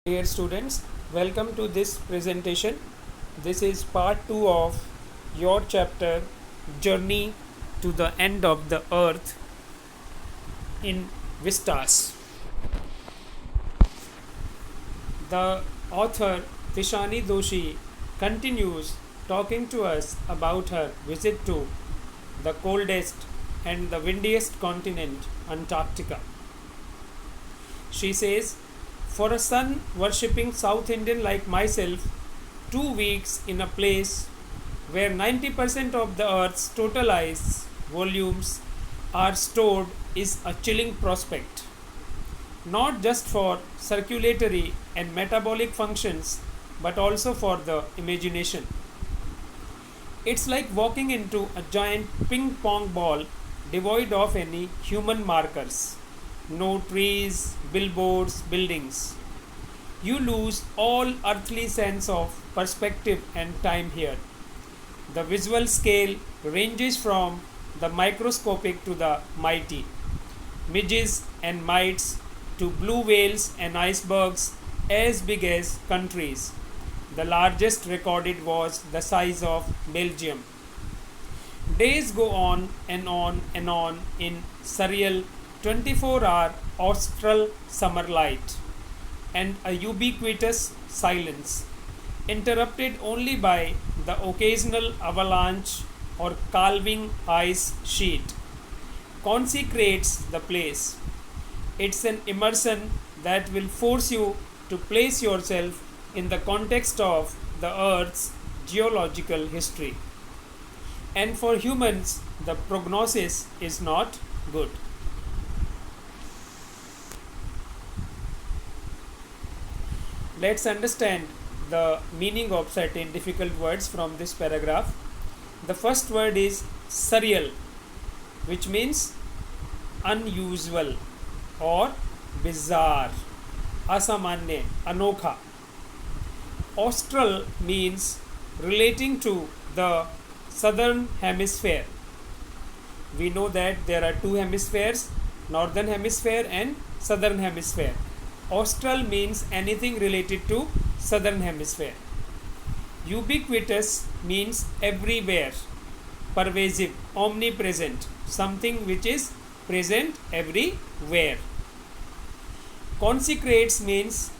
Dear students, welcome to this presentation. This is part 2 of your chapter Journey to the End of the Earth in Vistas. The author Tishani Doshi continues talking to us about her visit to the coldest and the windiest continent, Antarctica. She says, for a sun worshipping South Indian like myself, 2 weeks in a place where 90% of the Earth's total ice volumes are stored is a chilling prospect. Not just for circulatory and metabolic functions, but also for the imagination. It's like walking into a giant ping pong ball devoid of any human markers. No trees, billboards, buildings. You lose all earthly sense of perspective and time here. The visual scale ranges from the microscopic to the mighty, midges and mites to blue whales and icebergs as big as countries. The largest recorded was the size of Belgium. Days go on and on and on in surreal 24-hour austral summer light and a ubiquitous silence, interrupted only by the occasional avalanche or calving ice sheet, consecrates the place. It's an immersion that will force you to place yourself in the context of the Earth's geological history. And for humans, the prognosis is not good. Let's understand the meaning of certain difficult words from this paragraph. The first word is surreal, which means unusual or bizarre, asamanya, anokha. Austral means relating to the southern hemisphere. We know that there are two hemispheres, northern hemisphere and southern hemisphere. Austral means anything related to southern hemisphere. Ubiquitous means everywhere, pervasive, omnipresent, something which is present everywhere. Consecrates means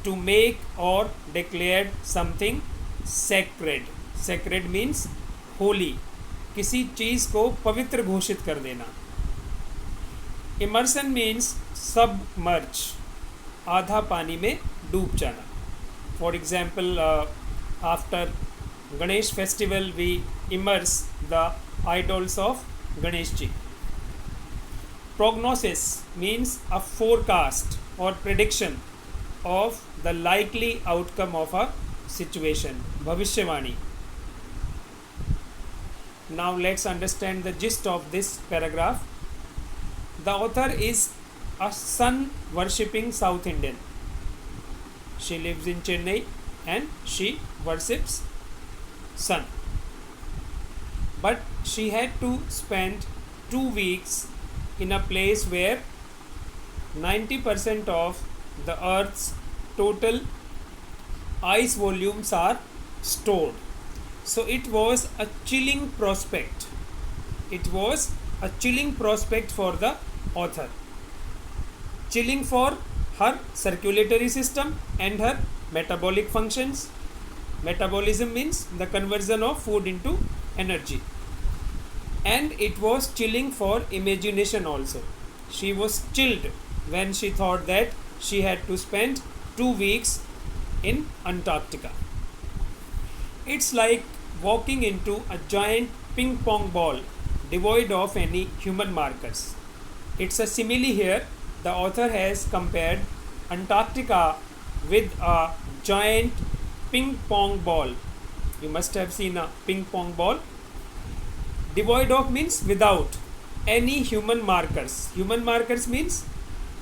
to make or declare something sacred. Sacred means holy, किसी चीज को पवित्र घोषित कर देना. Immersion means submerge, आधा पानी में डूब जाना. For example, after Ganesh festival we immerse the idols of Ganesh ji. Prognosis means a forecast or prediction of the likely outcome of a situation. Bhavishyavani. Now let's understand the gist of this paragraph. The author is a sun worshipping South Indian. She lives in Chennai and she worships sun. But she had to spend 2 weeks in a place where 90% of the Earth's total ice volumes are stored. So it was a chilling prospect. It was a chilling prospect for the author. Chilling for her circulatory system and her metabolic functions. Metabolism means the conversion of food into energy. And it was chilling for imagination also. She was chilled when she thought that she had to spend 2 weeks in Antarctica. It's like walking into a giant ping pong ball devoid of any human markers. It's a simile here. The author has compared Antarctica with a giant ping pong ball. You must have seen a ping pong ball. Devoid of means without any human markers. Human markers means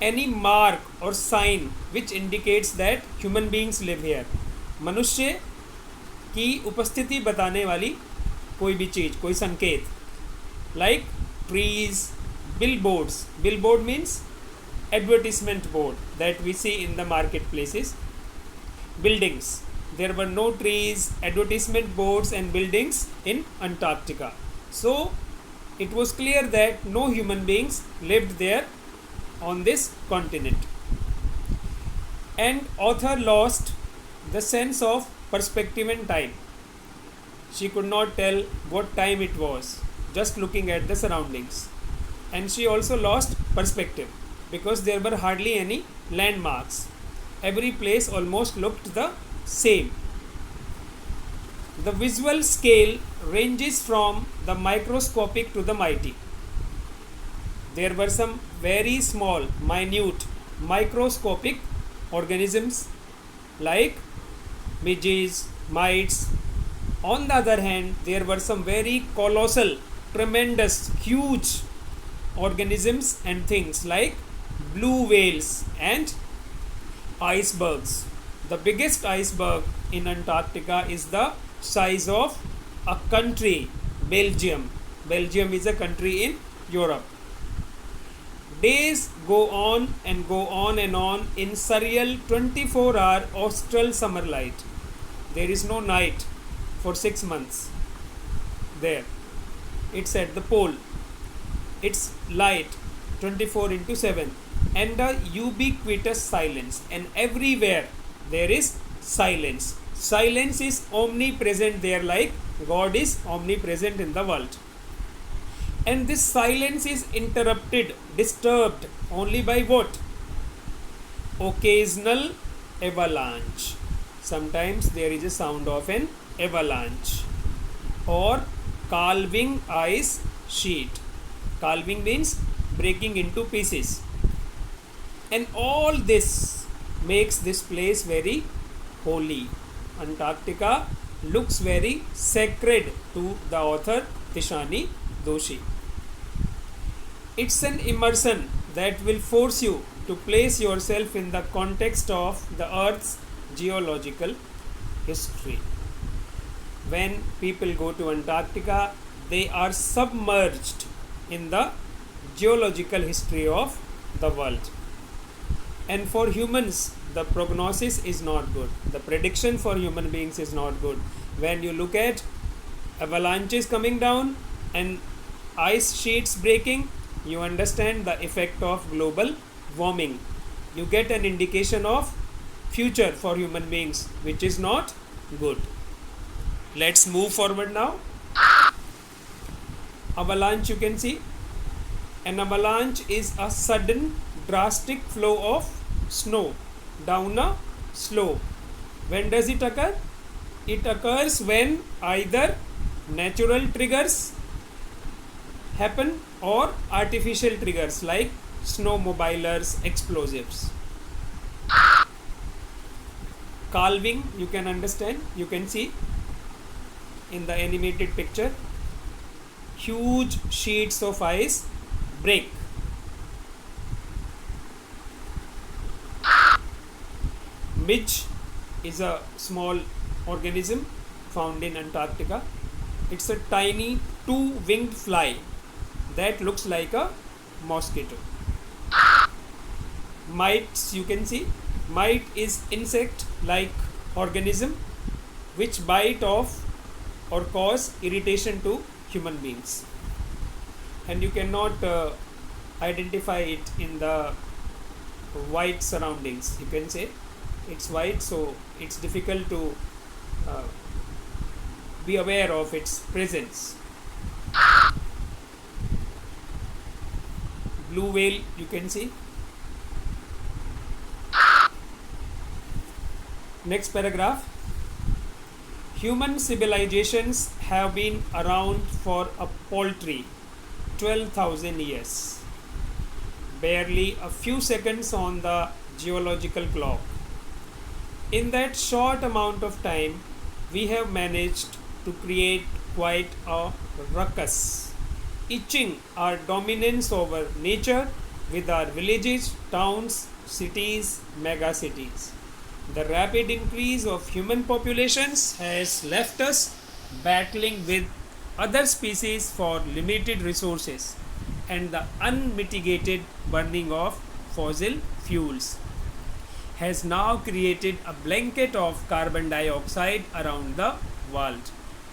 any mark or sign which indicates that human beings live here. मनुष्य की उपस्थिति बताने वाली कोई भी चीज़, कोई संकेत. Like trees, billboards. Billboard means advertisement board that we see in the marketplaces. buildings. There were no trees, advertisement boards, and buildings in Antarctica. So it was clear that no human beings lived there on this continent. And author lost the sense of perspective and time. She could not tell what time it was just looking at the surroundings. And she also lost perspective because there were hardly any landmarks. Every place almost looked the same. The visual scale ranges from the microscopic to the mighty. There were some very small, minute, microscopic organisms like midges, mites. On the other hand, there were some very colossal, tremendous, huge organisms and things like blue whales and icebergs. The biggest iceberg in Antarctica is the size of a country, Belgium. Belgium is a country in Europe. Days go on and go on and on in surreal 24-hour austral summer light. There is no night for 6 months there. It's at the pole. It's light 24 into 7 and a ubiquitous silence, and everywhere there is silence. Silence is omnipresent there, like God is omnipresent in the world. And this silence is interrupted, disturbed only by what? Occasional avalanche. Sometimes there is a sound of an avalanche or calving ice sheet. Calving means breaking into pieces. And all this makes this place very holy. Antarctica looks very sacred to the author Tishani Doshi. It's an immersion that will force you to place yourself in the context of the Earth's geological history. When people go to Antarctica, they are submerged in the geological history of the world. And for humans, the prognosis is not good. The prediction for human beings is not good. When you look at avalanches coming down and ice sheets breaking, you understand the effect of global warming. You get an indication of future for human beings, which is not good. Let's move forward now. Avalanche, you can see. An avalanche is a sudden drastic flow of snow down a slope. When does it occur? It occurs when either natural triggers happen or artificial triggers like snowmobilers, explosives. Calving, you can understand, you can see in the animated picture. Huge sheets of ice break. Midge is a small organism found in Antarctica. It's a tiny two-winged fly that looks like a mosquito. Mites, you can see. Mite is insect-like organism which bite off or cause irritation to human beings. And you cannot identify it in the white surroundings. You can say it's white, so it's difficult to be aware of its presence. Blue whale, you can see. Next paragraph. Human civilizations have been around for a paltry 12,000 years. Barely a few seconds on the geological clock. In that short amount of time, we have managed to create quite a ruckus, itching our dominance over nature with our villages, towns, cities, mega cities. The rapid increase of human populations has left us battling with other species for limited resources and the unmitigated burning of fossil fuels has now created a blanket of carbon dioxide around the world,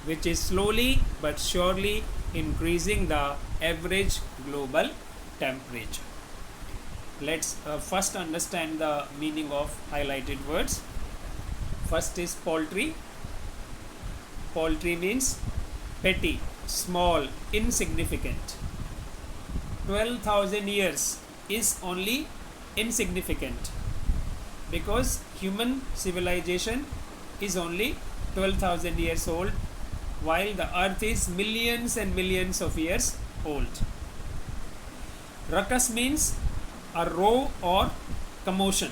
which is slowly but surely increasing the average global temperature. Let's first understand the meaning of highlighted words. First is poultry. Poultry means petty, small, insignificant. 12,000 years is only insignificant because human civilization is only 12,000 years old, while the earth is millions and millions of years old. Ruckus means a row or commotion,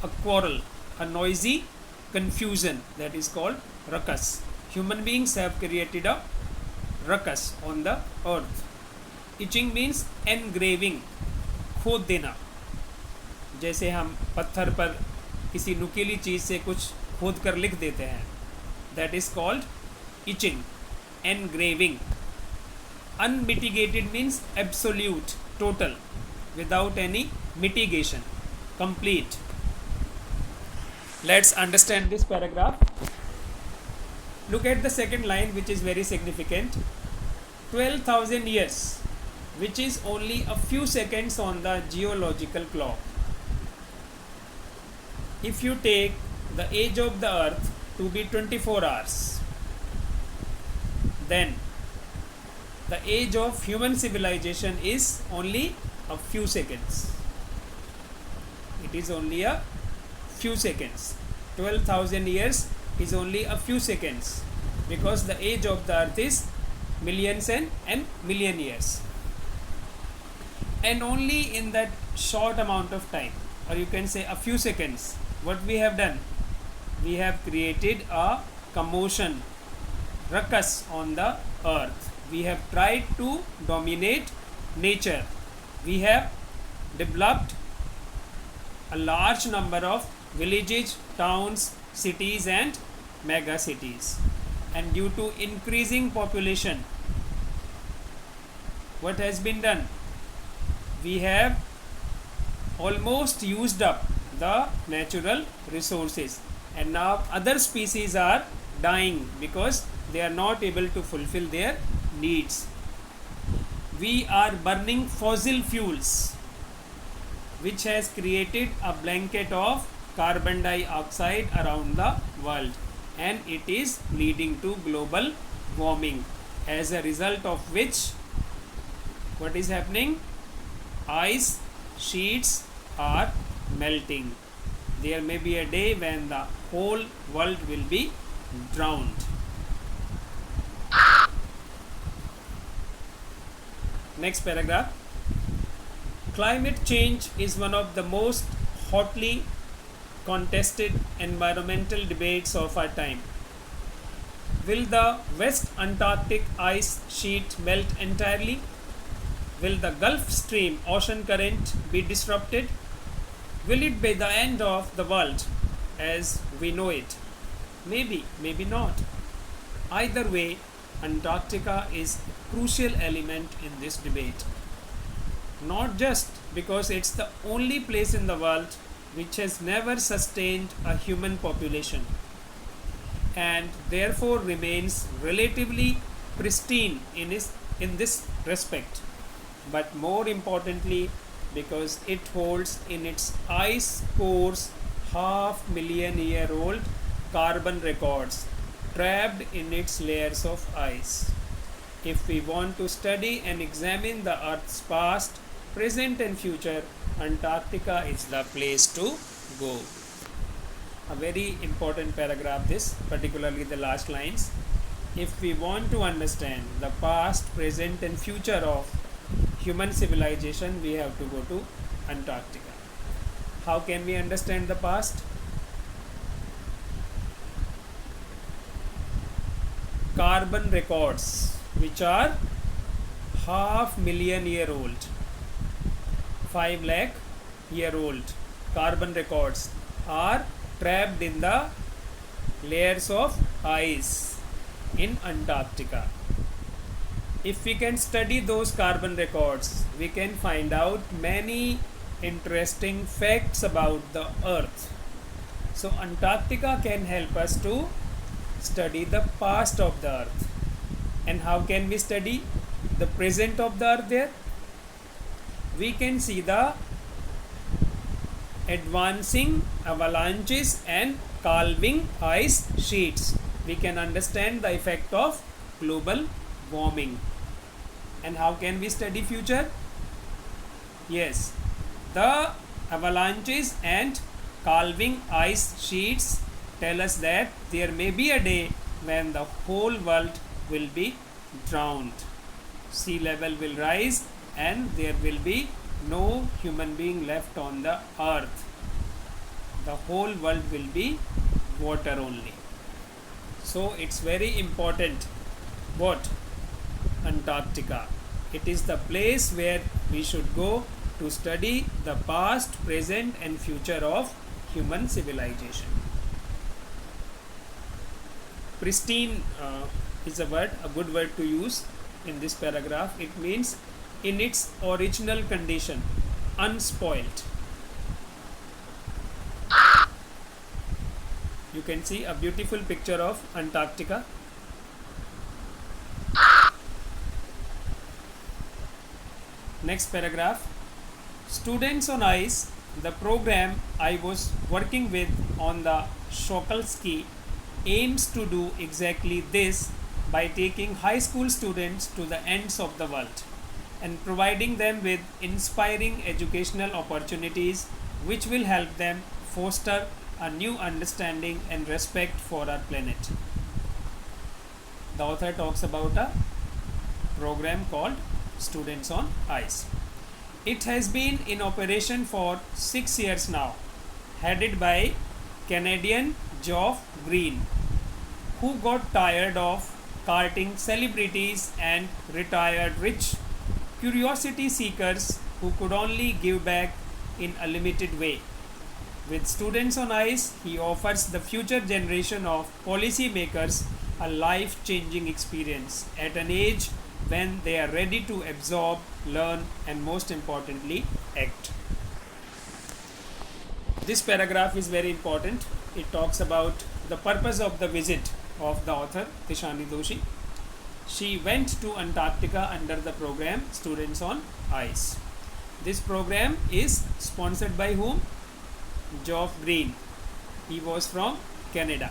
a quarrel, a noisy confusion, that is called ruckus. Human beings have created a ruckus on the earth. Itching means engraving, खोद देना. जैसे हम पत्थर पर किसी नुकीली चीज़ से कुछ खोद कर लिख देते हैं, that is called itching, engraving. Unmitigated means absolute, total, without any mitigation, complete. Let's understand this paragraph. Look at the second line, which is very significant. 12,000 years, which is only a few seconds on the geological clock. If you take the age of the earth to be 24 hours, then the age of human civilization is only a few seconds. It is only a few seconds. 12,000 years is only a few seconds because the age of the earth is millions and million years. And only in that short amount of time, or you can say a few seconds, what we have done? We have created a commotion, ruckus on the earth. We have tried to dominate nature. We have developed a large number of villages, towns, cities and mega cities. And due to increasing population, what has been done? We have almost used up the natural resources, and now other species are dying because they are not able to fulfill their needs. We are burning fossil fuels, which has created a blanket of carbon dioxide around the world, and it is leading to global warming, as a result of which what is happening? Ice sheets are melting. There may be a day when the whole world will be drowned. Next paragraph. Climate change is one of the most hotly contested environmental debates of our time. Will the West Antarctic ice sheet melt entirely? Will the Gulf Stream ocean current be disrupted? Will it be the end of the world as we know it? Maybe, maybe not. Either way, Antarctica is a crucial element in this debate. Not just because it's the only place in the world which has never sustained a human population and therefore remains relatively pristine in this respect, but more importantly because it holds in its ice cores 500,000-year-old carbon records trapped in its layers of ice. If we want to study and examine the Earth's past, present and future, Antarctica is the place to go. A very important paragraph this, particularly the last lines. If we want to understand the past, present and future of human civilization, we have to go to Antarctica. How can we understand the past? Carbon records, which are 500,000-year-old, 5 lakh year old carbon records are trapped in the layers of ice in Antarctica. If we can study those carbon records, we can find out many interesting facts about the earth. So Antarctica can help us to study the past of the earth. And how can we study the present of the earth there? We can see the advancing avalanches and calving ice sheets. We can understand the effect of global warming. And how can we study future? Yes, the avalanches and calving ice sheets tell us that there may be a day when the whole world will be drowned. Sea level will rise and there will be no human being left on the earth. The whole world will be water only. So it's very important. What? Antarctica. It is the place where we should go to study the past, present and future of human civilization. Pristine is a good word to use in this paragraph. It means in its original condition, unspoilt. You can see a beautiful picture of Antarctica. Next paragraph. Students on Ice, the program I was working with on the Shokalski aims to do exactly this by taking high school students to the ends of the world and providing them with inspiring educational opportunities which will help them foster a new understanding and respect for our planet. The author talks about a program called Students on Ice. It has been in operation for 6 years now, headed by Canadian Geoff Green, who got tired of carting celebrities and retired rich curiosity seekers who could only give back in a limited way. With Students on Ice, he offers the future generation of policymakers a life-changing experience at an age when they are ready to absorb, learn and most importantly act. This paragraph is very important. It talks about the purpose of the visit of the author Tishani Doshi. She went to Antarctica under the program Students on Ice. This program is sponsored by whom? Geoff Green. He was from Canada.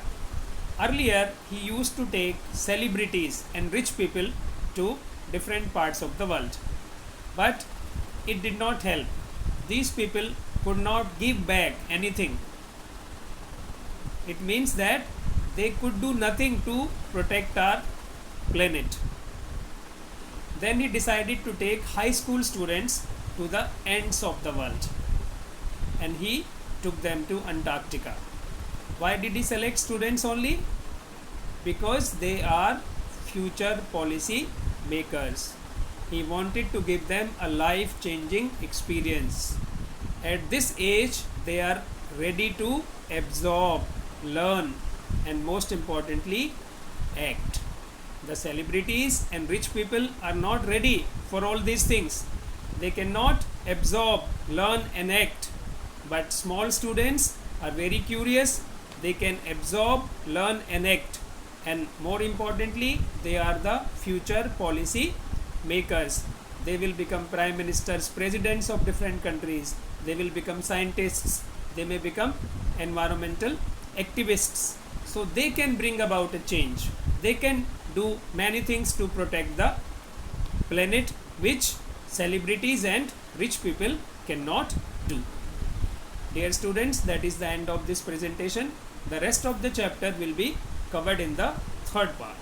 Earlier, he used to take celebrities and rich people to different parts of the world. But it did not help. These people could not give back anything. It means that they could do nothing to protect our planet. Then he decided to take high school students to the ends of the world. And he took them to Antarctica. Why did he select students only? Because they are future policy makers. He wanted to give them a life-changing experience. At this age, they are ready to absorb, learn, and most importantly, act. The celebrities and rich people are not ready for all these things. They cannot absorb, learn, and act. But small students are very curious. They can absorb, learn, and act. And more importantly, they are the future policy makers. They will become prime ministers, presidents of different countries. They will become scientists. They may become environmental activists. So they can bring about a change. They can do many things to protect the planet, which celebrities and rich people cannot do. Dear students, that is the end of this presentation. The rest of the chapter will be covered in the third part.